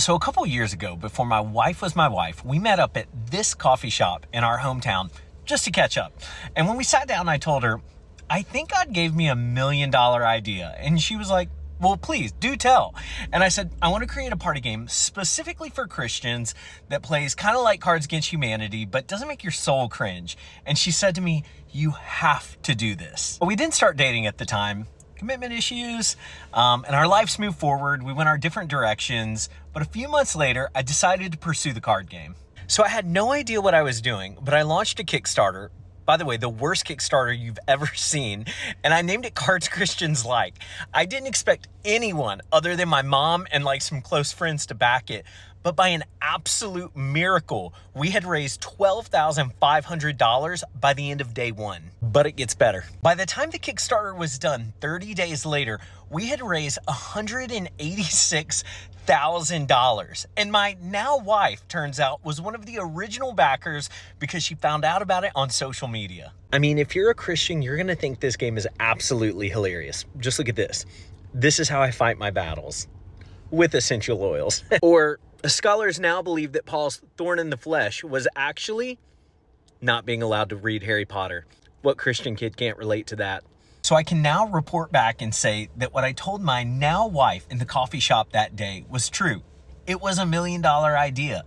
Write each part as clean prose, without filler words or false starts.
So a couple years ago, before my wife was my wife, we met up at this coffee shop in our hometown just to catch up. And when we sat down, I told her, I think God gave me $1 million idea. And she was like, well, please do tell. And I said, I want to create a party game specifically for Christians that plays kind of like Cards Against Humanity, but doesn't make your soul cringe. And she said to me, you have to do this. But we didn't start dating at the time. Commitment issues, and our lives moved forward. We went our different directions, but a few months later, I decided to pursue the card game. So I had no idea what I was doing, but I launched a Kickstarter. By the way, the worst Kickstarter you've ever seen, and I named it Cards Christians Like. I didn't expect anyone other than my mom and like some close friends to back it, but by an absolute miracle, we had raised $12,500 by the end of day one. But it gets better. By the time the Kickstarter was done, 30 days later, we had raised $186,000. And my now wife, turns out, was one of the original backers because she found out about it on social media. I mean, if you're a Christian, you're gonna think this game is absolutely hilarious. Just look at this. This is how I fight my battles. With essential oils. Or scholars now believe that Paul's thorn in the flesh was actually not being allowed to read Harry Potter. What Christian kid can't relate to that? So I can now report back and say that what I told my now wife in the coffee shop that day was true. It was $1 million idea.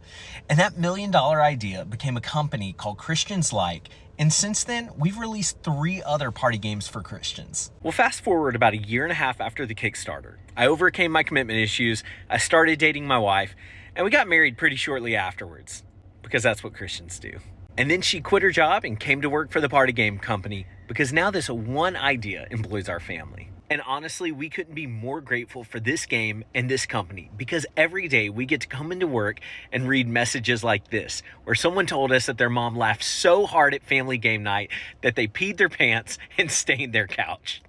And that $1 million idea became a company called Christians Like. And since then, we've released 3 other party games for Christians. Well, fast forward about 1.5 years after the Kickstarter. I overcame my commitment issues, I started dating my wife, and we got married pretty shortly afterwards. Because that's what Christians do. And then she quit her job and came to work for the party game company because now this one idea employs our family. And honestly, we couldn't be more grateful for this game and this company because every day we get to come into work and read messages like this, where someone told us that their mom laughed so hard at family game night that they peed their pants and stained their couch.